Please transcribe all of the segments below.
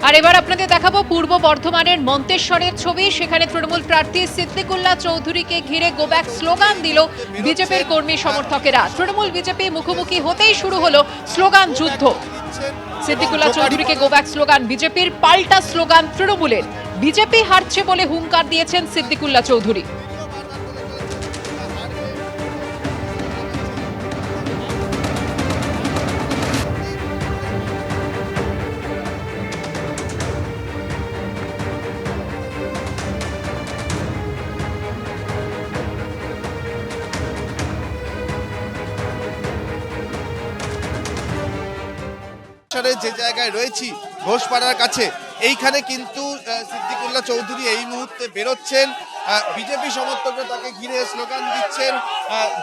আর এবার আপনাদের দেখাবো পূর্ব বর্ধমানের মন্তেশ্বরের ছবি। সেখানে তৃণমূল প্রার্থী সিদ্দিকুল্লাহ চৌধুরীকে ঘিরে গো ব্যাক স্লোগান দিল বিজেপির কর্মী সমর্থকেরা। তৃণমূল বিজেপি মুখোমুখি হতেই শুরু হলো স্লোগান যুদ্ধ। সিদ্দিকুল্লাহ চৌধুরীকে গো ব্যাক স্লোগান বিজেপির, পাল্টা স্লোগান তৃণমূলের। বিজেপি হারছে বলে হুঙ্কার দিয়েছেন সিদ্দিকুল্লাহ চৌধুরী। যে জায়গায় রয়েছি ঘোষপাড়ার কাছে, এইখানে কিন্তু সিদ্দিকুল্লাহ চৌধুরী এই মুহূর্তে বেরোচ্ছেন। বিজেপি সমর্থকরা তাকে ঘিরে স্লোগান দিচ্ছেন,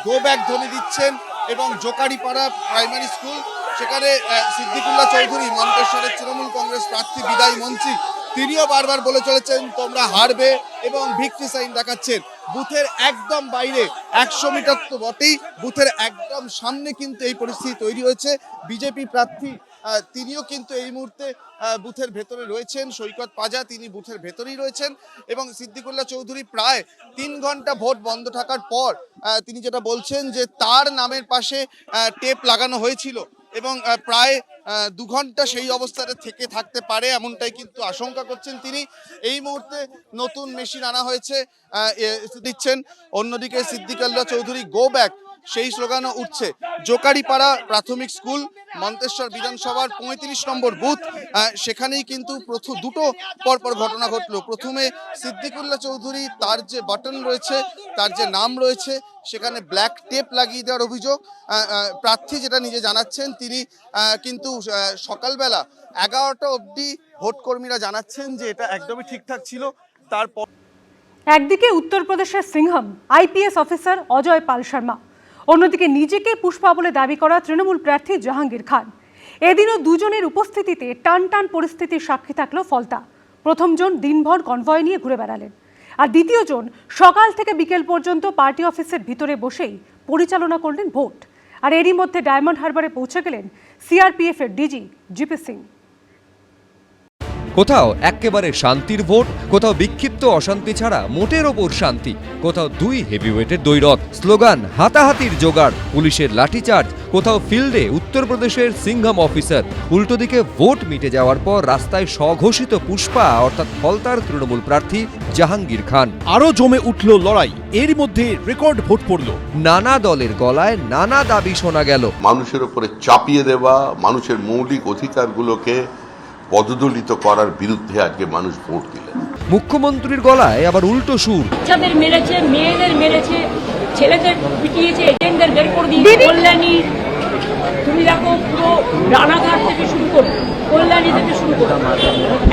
গো ব্যাক ধ্বনি দিচ্ছেন এবং জোকারিপাড়া প্রাইমারি স্কুল, সেখানে সিদ্দিকুল্লাহ চৌধুরী মন্তেশ্বরের তৃণমূল কংগ্রেস প্রার্থী বিদায়ী মন্ত্রী, তিনিও বারবার বলে চলেছেন তোমরা হারবে এবং ভিক্টরি সাইন দেখাচ্ছেন। বুথের একদম বাইরে 100 মিটার তো বটেই, বুথের একদম সামনে কিন্তু এই পরিস্থিতি তৈরি হয়েছে। বিজেপি প্রার্থী তিনিও কিন্তু এই মুহূর্তে বুথের ভেতরে রয়েছেন। সৈকত পাজা তিনি বুথের ভেতরেই রয়েছেন এবং সিদ্দিকুল্লাহ চৌধুরী প্রায় 3 ঘন্টা ভোট বন্ধ থাকার পর তিনি যেটা বলছেন যে তার নামের পাশে টেপ লাগানো হয়েছিল এবং প্রায় 2 ঘন্টা সেই অবস্থাতে থেকে থাকতে পারে, এমনটাই কিন্তু আশঙ্কা করছেন তিনি। এই মুহূর্তে নতুন মেশিন আনা হয়েছে দিচ্ছেন। অন্যদিকে সিদ্দিকুল্লাহ চৌধুরী গো ব্যাক সেই স্লোগানও উঠছে। জোকারিপাড়া প্রাথমিক স্কুল মন্তেশ্বর বিধানসভার 35 নম্বর বুথ, সেখানেই কিন্তু দুটো পরপর ঘটনা ঘটলো। প্রথমে সিদ্দিকুল্লাহ চৌধুরী তার যে বাটন রয়েছে, তার যে নাম রয়েছে, সেখানে ব্ল্যাক টেপ লাগিয়ে দেওয়ার অভিযোগ। প্রার্থী যেটা নিজে জানাচ্ছেন, তিনি কিন্তু সকালবেলা 11টা অবধি ভোটকর্মীরা জানাচ্ছেন যে এটা একদমই ঠিকঠাক ছিল। তারপর একদিকে উত্তরপ্রদেশের সিংহম আইপিএস অফিসার অজয় পাল শর্মা, অন্যদিকে নিজেকে পুষ্পা বলে দাবি করা তৃণমূল প্রার্থী জাহাঙ্গীর খান। এদিনও দুজনের উপস্থিতিতে টান টান পরিস্থিতির সাক্ষী থাকলো ফলতা। প্রথমজন দিনভর কনভয় নিয়ে ঘুরে বেড়ালেন, আর দ্বিতীয়জন সকাল থেকে বিকেল পর্যন্ত পার্টি অফিসের ভিতরে বসেই পরিচালনা করলেন ভোট। আর এরই মধ্যে ডায়মন্ড হারবারে পৌঁছে গেলেন সিআরপিএফ এর ডিজি জিপি সিং। কোথাও একেবারে শান্তির ভোট, কোথাও বিক্ষিপ্ত অশান্তি ছাড়া মোটের ওপর শান্তি, কোথাও 2 হেভিওয়েটের দ্বৈরথ, স্লোগান হাতাহাতির জোগাড়, পুলিশের লাঠিচার্জ, কোথাও ফিল্ডে উত্তরপ্রদেশের সিংহম অফিসার। উল্টো দিকে ভোট মিটে যাওয়ার পর রাস্তায় স্বঘোষিত পুষ্পা অর্থাৎ ফলতার তৃণমূল প্রার্থী জাহাঙ্গীর খান। আরো জমে উঠল লড়াই, এর মধ্যে রেকর্ড ভোট পড়ল। নানা দলের গলায় নানা দাবি শোনা গেল। মানুষের উপরে চাপিয়ে দেওয়া, মানুষের মৌলিক অধিকারগুলোকে পদদলিত করার বিরুদ্ধে আজকে মানুষ ভোট দিলেন। মুখ্যমন্ত্রীর গলায় আবার উল্টো সুর। বাচ্চাদের মেরেছে, মেয়েদের মেরেছে, ছেলেদের পিটিয়েছে, এজেন্টদের বের করে দিয়ে কল্যাণী, তুমি দেখো পুরো রানাঘাট থেকে শুরু করে কল্যাণী থেকে শুরু করে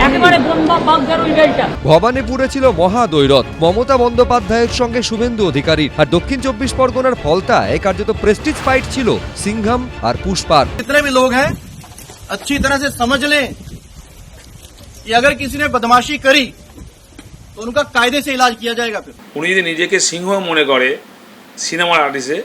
একেবারে বনবা বাগদার ওই বেলটা। ভবানীপুরে ছিল মহাদৈরথ, মমতা বন্দ্যোপাধ্যায়ের সঙ্গে শুভেন্দু অধিকারীর। আর দক্ষিণ 24 পরগনার ফলতায় কার্যত প্রেস্টিজ ফাইট ছিল সিংহম আর পুষ্পার। जितने भी लोग हैं अच्छी तरह से समझ लें कि अगर किसी ने बदमाशी करी तो उनका कायदे से इलाज किया जाएगा। फिर উনি যদি নিজেকে সিংহ মনে করে সিনেমার আর্টিস্টে,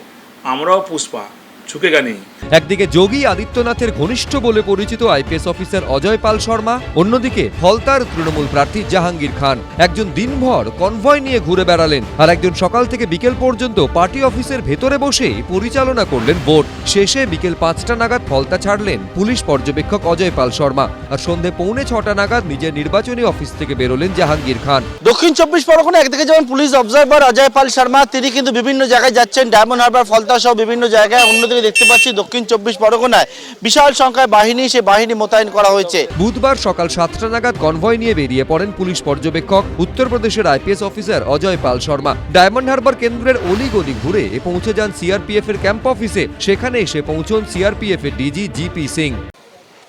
আমরাও পুষ্পা, ঝুঁকেগা নেই। একদিকে যোগী আদিত্যনাথের ঘনিষ্ঠ বলে পরিচিত আইপিএস অফিসার অজয় পাল শর্মা, অন্যদিকে ফলতার তৃণমূল প্রার্থী জাহাঙ্গীর খান। একজন দিনভর কনভয় নিয়ে ঘুরে বেড়ালেন, আর একজন সকাল থেকে বিকেল পর্যন্ত পার্টি অফিসের ভেতরে বসেই পরিচালনা করলেন ভোট। শেষে বিকেল 5টা নাগাদ ফলতা ছাড়লেন পুলিশ পর্যবেক্ষক অজয় পাল শর্মা, আর সন্ধে 5:45 নাগাদ নিজের নির্বাচনী অফিস থেকে বেরোলেন জাহাঙ্গীর খান। দক্ষিণ 24 পরগনা একদিকে যেমন পুলিশ অবজারভার অজয় পাল শর্মা, তিনি কিন্তু বিভিন্ন জায়গায় যাচ্ছেন, ডায়মন্ড হারবার, ফলতা সহ বিভিন্ন জায়গায়। অন্যদিকে দেখতে পাচ্ছি দক্ষিণ 24 পরগনায় বিশাল সংখ্যায় বাহিনী, সে বাহিনী মোতায়েন করা হয়েছে। বুধবার সকাল 7টা নাগাদ কনভয় নিয়ে বেরিয়ে পড়েন পুলিশ পর্যবেক্ষক উত্তরপ্রদেশের আইপিএস অফিসার অজয় পাল শর্মা। ডায়মন্ড হারবার কেন্দ্রের অলিগলি ঘুরে পৌঁছে যান সিআরপিএফ এর ক্যাম্প অফিসে। সেখানে এসে পৌঁছন সিআরপিএফ এর ডিজি জিপি সিং।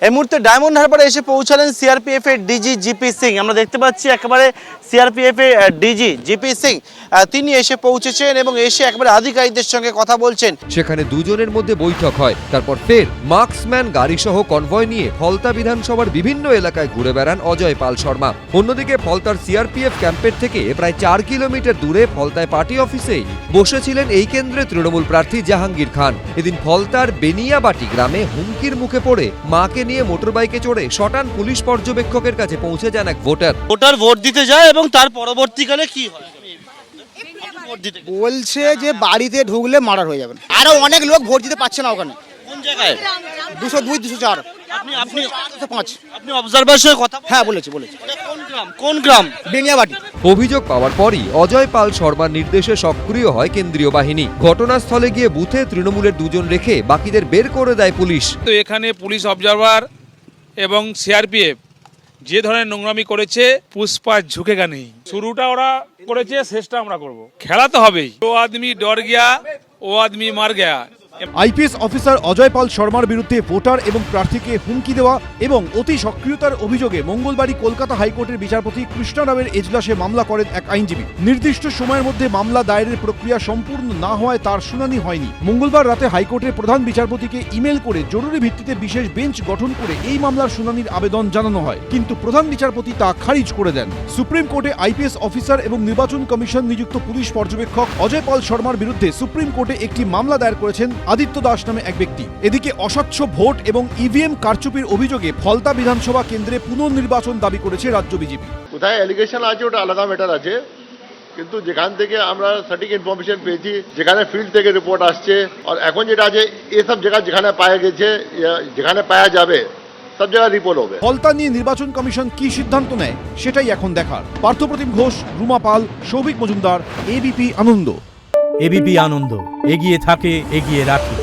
এই মুহূর্তে ডায়মন্ড হারবারে এসে পৌঁছালেন সিআরপিএফ এর ডিজি জিপি সিং। আমরা দেখতে পাচ্ছি একেবারে সিআরপিএফ এর ডিজি জিপি সিং তিনি এসে পৌঁছেছেন এবং এসে একবারে আধিকারিকদের সঙ্গে কথা বলছেন। সেখানে দুজনের মধ্যে বৈঠক হয়। তারপর ফের মার্কসম্যান গাড়িসহ কনভয় নিয়ে ফলতা বিধানসভার বিভিন্ন এলাকায় ঘুরে বেড়ান অজয় পাল শর্মা। অন্যদিকে ফলতার সিআরপিএফ ক্যাম্পের থেকে প্রায় 4 কিলোমিটার দূরে ফলতায় পার্টি অফিসেই বসেছিলেন এই কেন্দ্রে তৃণমূল প্রার্থী জাহাঙ্গীর খান। এদিন ফলতার বেনিয়াবাটি গ্রামে হুমকির মুখে পড়ে মাকে নিয়ে মোটরবাইকে চড়ে শটান পুলিশ পর্যবেক্ষকের কাছে পৌঁছে যান এক ভোটার। ভোট দিতে যায় এবং তার পরবর্তীকালে কি হয়? বলছে যে বাড়িতে ঢুকলে মার্ডার হয়ে যাবে। আরো অনেক লোক ভোট দিতে পারছে না ওখানে। কোন জায়গায়? 202 204 আপনি 5। আপনি অবজারভার সঙ্গে কথা হ্যাঁ বলেছি। কোন গ্রাম? বেনিয়াবাটি। অভিযোগ পাওয়ার পরই অজয় পাল শর্মার নির্দেশে সক্রিয় হয় কেন্দ্রীয় বাহিনী। ঘটনাস্থলে গিয়ে বুথে তৃণমূলের দুজন রেখে বাকিদের বের করে দেয় পুলিশ। তো এখানে পুলিশ অবজারভার এবং সিআরপিএফ যে ধরনের নোংরামি করেছে, পুষ্পা ঝুঁকেগা নেই। শুরুটা ওরা করেছে, শেষটা আমরা করব। খেলা তো হবেই। ও আদমি ডর গিয়া, ও আদমি মার গিয়া। আইপিএস অফিসার অজয় পাল শর্মার বিরুদ্ধে ভোটার এবং প্রার্থীকে হুমকি দেওয়া এবং অতি সক্রিয়তার অভিযোগে মঙ্গলবারই কলকাতা হাইকোর্টের বিচারপতি কৃষ্ণা রামের এজলাসে মামলা করেন এক আইনজীবী। নির্দিষ্ট সময়ের মধ্যে মামলা দায়েরের প্রক্রিয়া সম্পূর্ণ না হওয়ায় তার শুনানি হয়নি। মঙ্গলবার রাতে হাইকোর্টের প্রধান বিচারপতিকে ইমেল করে জরুরি ভিত্তিতে বিশেষ বেঞ্চ গঠন করে এই মামলার শুনানির আবেদন জানানো হয়, কিন্তু প্রধান বিচারপতি তা খারিজ করে দেন। সুপ্রিম কোর্টে আইপিএস অফিসার এবং নির্বাচন কমিশন নিযুক্ত পুলিশ পর্যবেক্ষক অজয় পাল শর্মার বিরুদ্ধে সুপ্রিম কোর্টে একটি মামলা দায়ের করেছেন আদিত্য দাস নামে এক ব্যক্তি। এদিকে অস্বচ্ছ ভোট এবং ইভিএম কারচুপির অভিযোগে ফলতা বিধানসভা কেন্দ্রে পুনর্নির্বাচন দাবি করেছে রাজ্য বিজেপি। কোথায় অ্যালিগেশন আছে ওটা আলাদা ম্যাটার আছে, কিন্তু যেখান থেকে আমরা সঠিক ইনফরমেশন পেয়েছি, যেখানে ফিল্ড থেকে রিপোর্ট আসছে, আর এখন যেটা আছে এসব জায়গা যেখানে পাওয়া গেছে, যেখানে পাওয়া যাবে সব জায়গায় রিপোর্ট হবে। ফলতা নিয়ে নির্বাচন কমিশন কি সিদ্ধান্ত নেয় সেটাই এখন দেখার। পার্থপ্রতিম ঘোষ, রুমা পাল, সৌভিক মজুমদার, এবিপি আনন্দ। এবিপি আনন্দ, এগিয়ে থাকে, এগিয়ে রাখে।